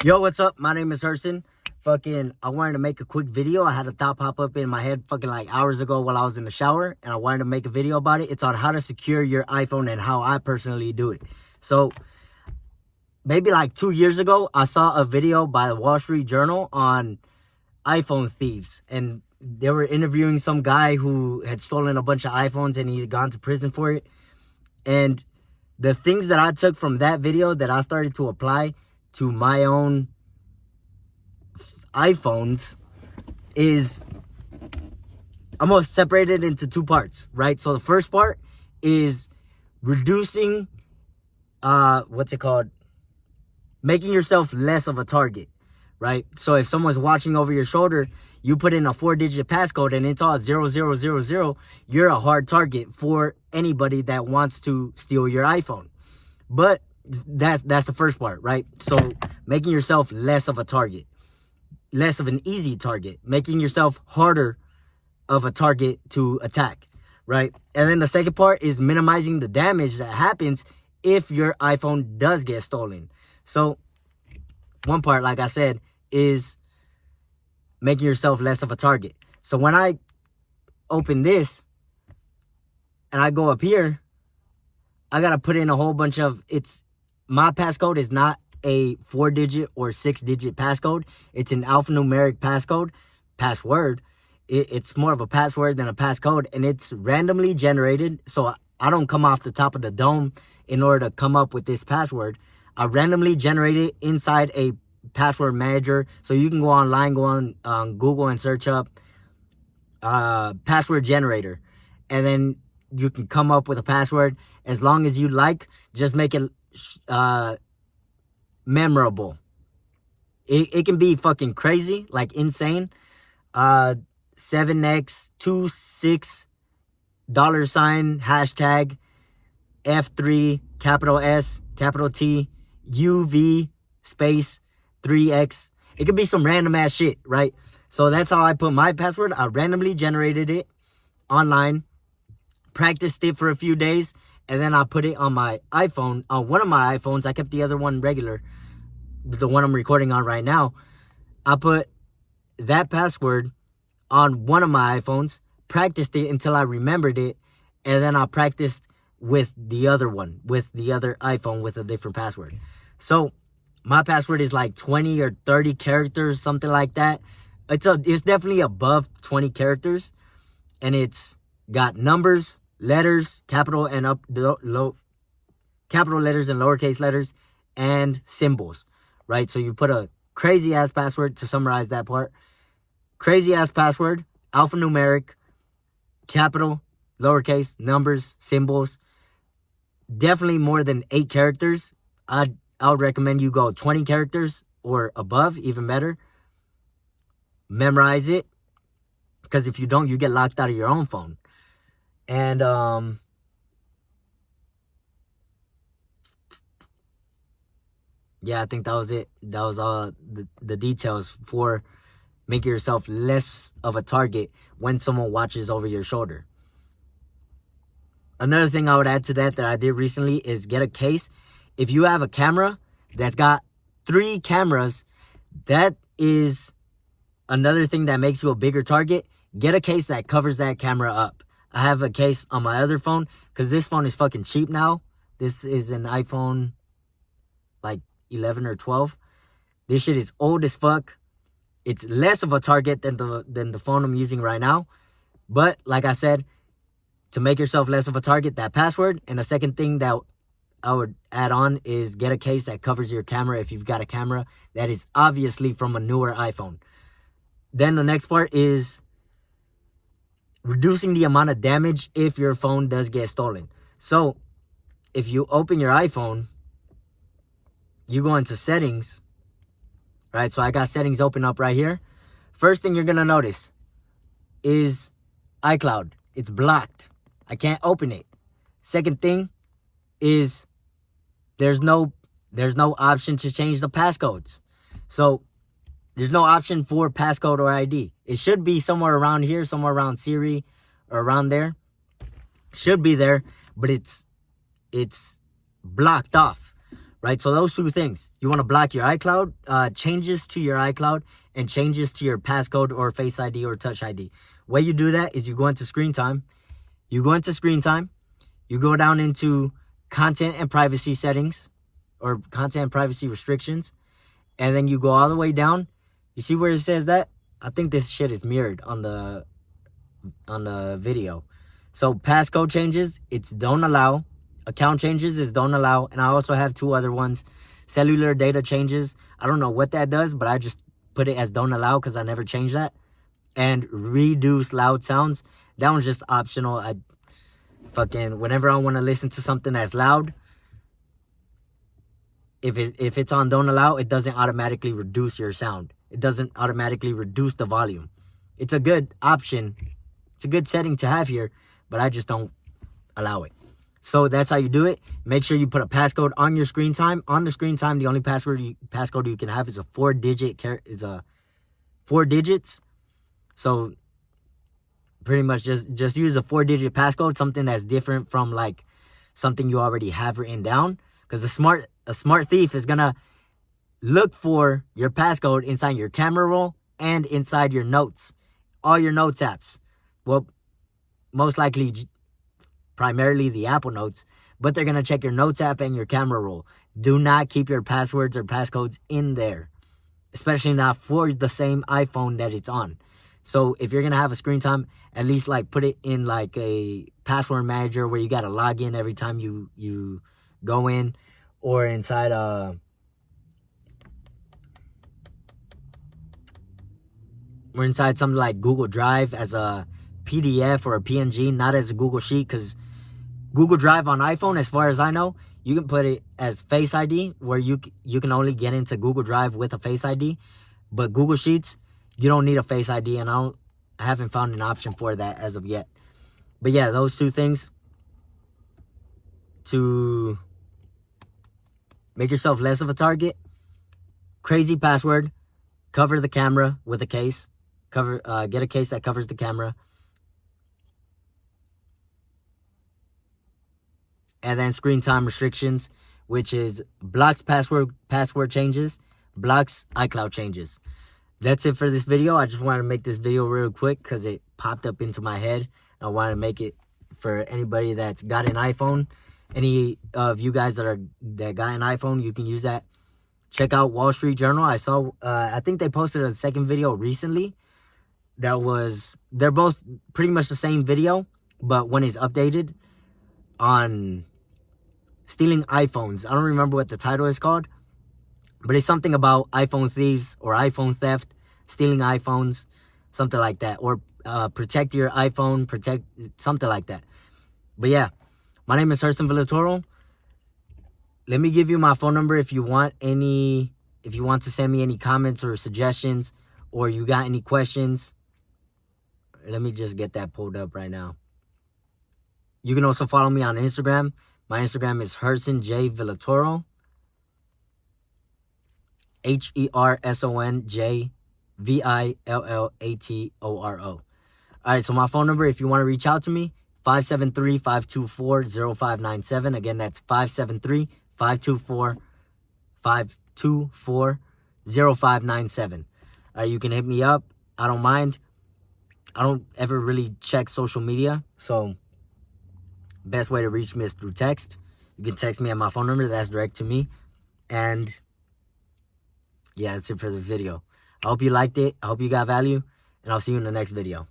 Yo, what's up? My name is Herson. I wanted to make a quick video. I had a thought pop up in my head like hours ago while I was in the shower, and I wanted to make a video about it. It's on how to secure your iPhone and how I personally do it. So, maybe like 2 years ago, I saw a video by the Wall Street Journal on iPhone thieves, and they were interviewing some guy who had stolen a bunch of iPhones and he had gone to prison for it. And the things that I took from that video that I started to apply to my own iPhones is I'm going to separate it into two parts, right? So the first part is reducing, making yourself less of a target, right? So if someone's watching over your shoulder, you put in a 4-digit passcode and it's all 0000, you're a hard target for anybody that wants to steal your iPhone. But that's the first part, right? So making yourself less of a target, less of an easy target, making yourself harder of a target to attack, right? And then the second part is minimizing the damage that happens if your iPhone does get stolen. So one part, like I said, is making yourself less of a target. So when I open this and I go up here, I got to put in a whole bunch of, my passcode is not a 4-digit or 6-digit passcode. It's an alphanumeric password. It's more of a password than a passcode, and it's randomly generated. So I don't come off the top of the dome in order to come up with this password. I randomly generate it inside a password manager. So you can go online, go on Google and search up password generator, and then you can come up with a password as long as you like. Just make it memorable. It can be fucking crazy, like insane. 7x26 $, hashtag F3 capital S capital T UV space 3x. It could be some random ass shit, right? So that's how I put my password. I randomly generated it online, practiced it for a few days, and then I put it on my iPhone, on one of my iPhones. I kept the other one regular, the one I'm recording on right now. I put that password on one of my iPhones, practiced it until I remembered it, and then I practiced with the other one, with the other iPhone with a different password. So my password is like 20 or 30 characters, something like that. It's definitely above 20 characters, and it's got numbers, letters, capital and capital letters and lowercase letters, and symbols, right? So you put a crazy ass password to summarize that part. Crazy ass password, alphanumeric, capital, lowercase, numbers, symbols. Definitely more than 8 characters. I would recommend you go 20 characters or above, even better. Memorize it, because if you don't, you get locked out of your own phone. And yeah, I think that was it. That was all the details for making yourself less of a target when someone watches over your shoulder. Another thing I would add to that I did recently is get a case. If you have a camera that's got 3 cameras, that is another thing that makes you a bigger target. Get a case that covers that camera up. I have a case on my other phone because this phone is fucking cheap now. This is an iPhone like 11 or 12. This shit is old as fuck. It's less of a target than the phone I'm using right now. But like I said, to make yourself less of a target, that password. And the second thing that I would add on is get a case that covers your camera if you've got a camera that is obviously from a newer iPhone. Then the next part is reducing the amount of damage if your phone does get stolen. So if you open your iPhone, you go into settings, right? So I got settings open up right here. First thing you're going to notice is iCloud. It's blocked. I can't open it. Second thing is there's no option to change the passcodes. So there's no option for passcode or ID. It should be somewhere around here, somewhere around Siri or around there. Should be there, but it's blocked off, right? So those two things. You want to block your iCloud, changes to your iCloud, and changes to your passcode or Face ID or Touch ID. Way you do that is you go into screen time. You go down into content and privacy settings or content and privacy restrictions. And then you go all the way down. You see where it says that? I think this shit is mirrored on the video. So passcode changes, it's don't allow. Account changes is don't allow. And I also have two other ones. Cellular data changes. I don't know what that does, but I just put it as don't allow because I never changed that. And reduce loud sounds. That one's just optional. I fucking, whenever I want to listen to something that's loud, if it's on don't allow, it doesn't automatically reduce your sound. It doesn't automatically reduce the volume. It's a good option. It's a good setting to have here, but I just don't allow it. So that's how you do it. Make sure you put a passcode on your screen time. On the screen time, the only passcode you can have is a 4 digits. So pretty much just use a 4-digit passcode, something that's different from like something you already have written down. Because a smart thief is gonna look for your passcode inside your camera roll and inside your notes, all your notes apps. Well, most likely, primarily the Apple Notes, but they're gonna check your notes app and your camera roll. Do not keep your passwords or passcodes in there, especially not for the same iPhone that it's on. So if you're gonna have a screen time, at least like put it in like a password manager where you gotta log in every time you go in, or inside something like Google Drive as a PDF or a PNG, not as a Google Sheet, because Google Drive on iPhone, as far as I know, you can put it as Face ID, where you can only get into Google Drive with a Face ID, but Google Sheets, you don't need a Face ID, and I haven't found an option for that as of yet. But yeah, those two things to make yourself less of a target. Crazy password. Cover the camera with a case. Get a case that covers the camera. And then screen time restrictions, which is blocks password changes, blocks iCloud changes. That's it for this video. I just wanted to make this video real quick because it popped up into my head. I wanted to make it for anybody that's got an iPhone. Any of you guys that got an iPhone, you can use that. Check out Wall Street Journal. I saw, I think they posted a second video recently. They're both pretty much the same video, but one is updated on stealing iPhones. I don't remember what the title is called, but it's something about iPhone thieves or iPhone theft, stealing iPhones, something like that. Or protect your iPhone, something like that. But yeah, my name is Herson Villatoro. Let me give you my phone number if you want to send me any comments or suggestions, or you got any questions. Let me just get that pulled up right now. You can also follow me on Instagram. My Instagram is Herson J Villatoro. HersonJ Villatoro. All right, so my phone number, if you want to reach out to me, 573-524-0597. Again, that's 573-524-0597. All right, you can hit me up. I don't mind. I don't ever really check social media, so best way to reach me is through text. You can text me at my phone number. That's direct to me. And yeah, that's it for the video. I hope you liked it. I hope you got value. And I'll see you in the next video.